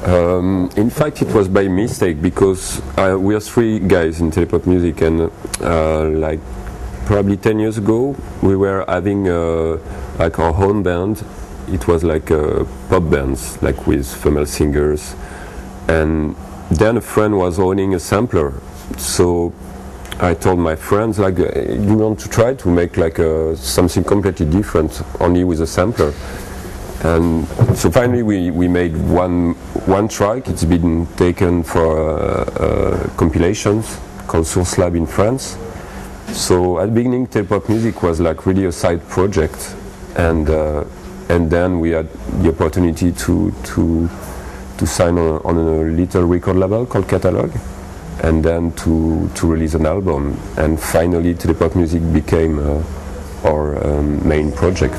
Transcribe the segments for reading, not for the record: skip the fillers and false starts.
In fact, it was by mistake because we are three guys in Telepopmusik, and like probably 10 years ago, we were having like our own band. It was like a pop band, like with female singers, and then a friend was owning a sampler. So I told my friends, like, you want to try to make like something completely different, only with a sampler. And so finally we made one track. It's been taken for compilations called Source Lab in France. So at the beginning, Telepopmusik was like really a side project, and then we had the opportunity to sign on a little record label called Catalog, and then to release an album. And finally, Telepopmusik became our main project.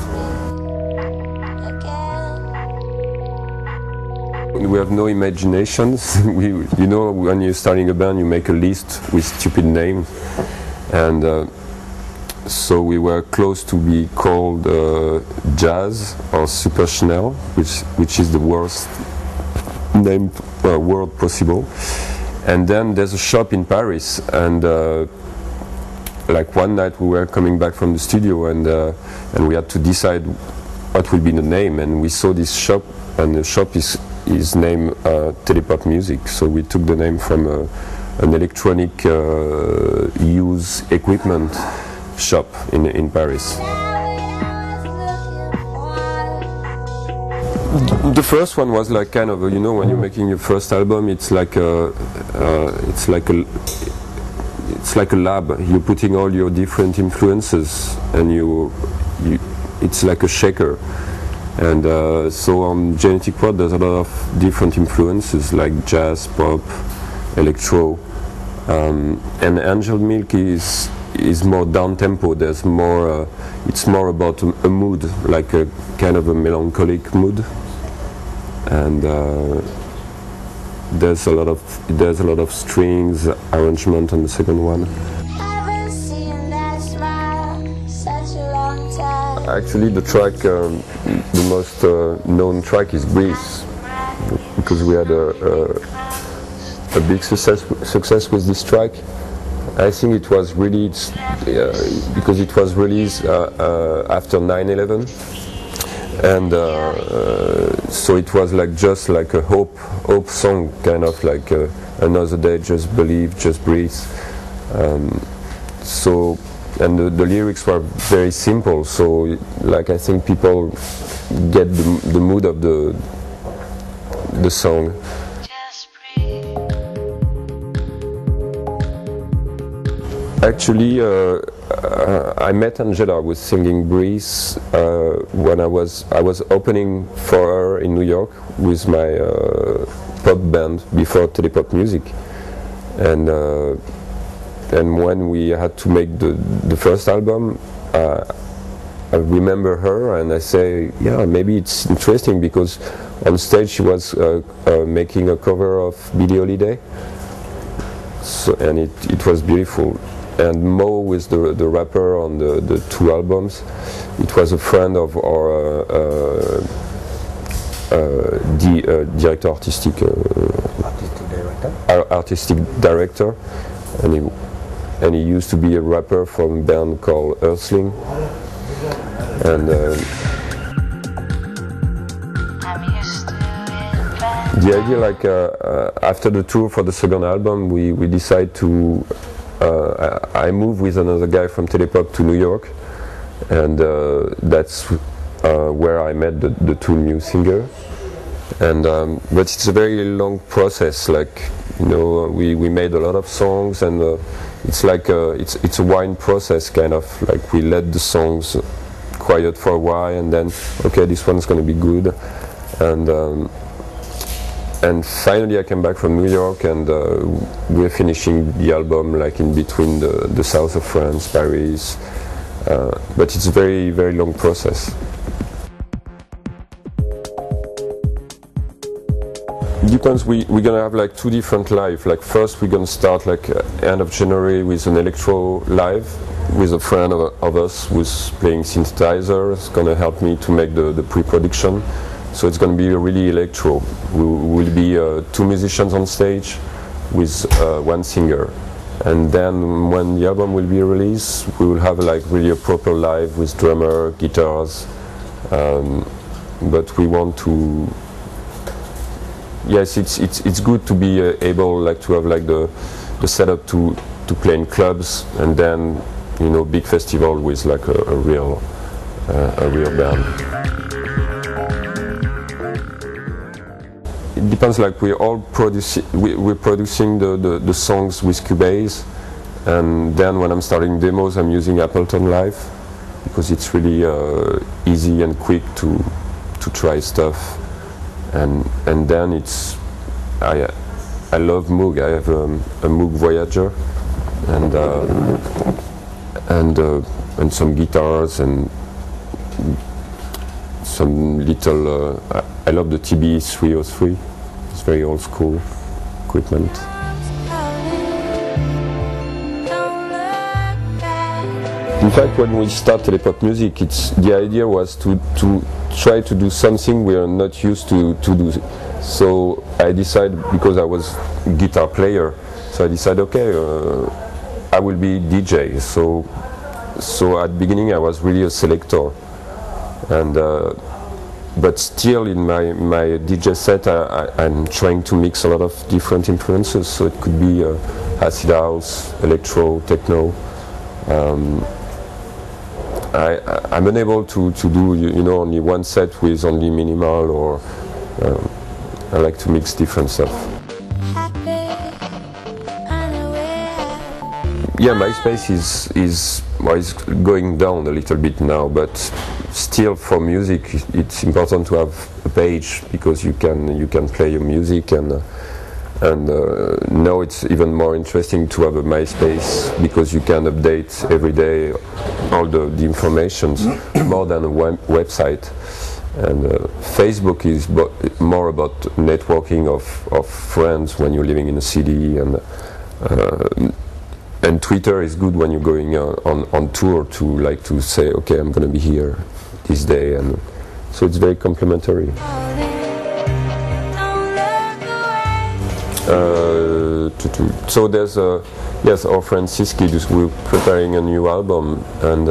We have no imaginations. You know, when you're starting a band, you make a list with stupid names, and so we were close to be called Jazz or Super Schnell, which is the worst named word possible. And then there's a shop in Paris, and like one night we were coming back from the studio, and we had to decide what would be the name, and we saw this shop, and the shop is named Telepopmusik. So we took the name from an electronic use equipment shop in Paris. The first one was like kind of, you know, when you're making your first album, it's like a lab. You're putting all your different influences, and it's like a shaker. And so on Genetic Prod, there's a lot of different influences like jazz, pop, electro, and Angel Milk is more down tempo. There's more. It's more about a mood, like a kind of a melancholic mood, and there's a lot of strings arrangement on the second one. Actually, the track, the most known track is Breeze, because we had a big success with this track. I think it was really because it was released after 9/11, and so it was like just like a hope song, kind of like another day, just believe, just breathe. So. And the lyrics were very simple, so like I think people get the mood of the song. Actually, I met Angela with singing Breeze when I was opening for her in New York with my pop band before Telepopmusik, and when we had to make the first album, I remember her and I say, yeah, maybe it's interesting, because on stage she was making a cover of Billie Holiday, so, and it was beautiful. And Mo, with the rapper on the two albums, it was a friend of our director artistic director, and he used to be a rapper from a band called Earthling, and the idea, like after the tour for the second album, we decided to I moved with another guy from Telepop to New York, and that's where I met the two new singers. And but it's a very long process, like, you know, we made a lot of songs, and it's like it's a wine process, kind of like we let the songs quiet for a while, and then okay, this one's going to be good, and finally I came back from New York, and we're finishing the album like in between the south of France, Paris, but it's a very, very long process. It depends. We're gonna have like two different live. Like first we're gonna start like end of January with an electro live with a friend of us who's playing synthesizer. It's gonna help me to make the pre-production. So it's going to be really electro. We will be 2 musicians on stage with 1 singer. And then when the album will be released, we will have like really a proper live with drummer, guitars. But we want to. Yes, it's good to be able like to have like the setup to play in clubs, and then big festival with like a real band. It depends. Like we're producing the songs with Cubase, and then when I'm starting demos, I'm using Ableton Live because it's really easy and quick to try stuff. And then it's I love Moog. I have a Moog Voyager and some guitars and some little. I love the TB-303. It's very old school equipment. In fact, when we start Telepopmusik, the idea was to try to do something we are not used to do. So I decided, because I was a guitar player, so I decided, okay, I will be DJ. So at the beginning I was really a selector, and but still in my DJ set I'm trying to mix a lot of different influences. So it could be acid house, electro, techno. I'm unable to do only one set with only minimal, or I like to mix different stuff. Yeah, MySpace is going down a little bit now, but still for music it's important to have a page, because you can play your music, and now it's even more interesting to have a MySpace, because you can update every day all the information more than a website. And Facebook is more about networking of friends when you're living in a city, and Twitter is good when you're going on tour to say, okay, I'm going to be here this day, and so it's very complementary. So there's yes, our friend Siski, we're preparing a new album, and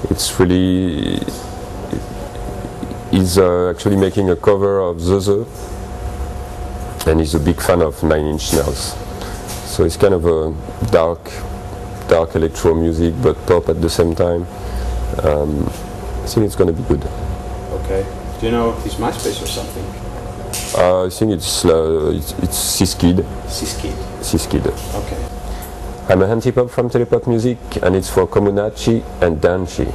it's really he's actually making a cover of ZE, and he's a big fan of 9 Inch Nails. So it's kind of a dark electro music, but pop at the same time. I think it's going to be good. Okay. Do you know his MySpace or something? I think it's Siskid. Siskid. Okay. I'm a Antipop from Telepopmusik, and it's for Comunaci and DANCE.GE.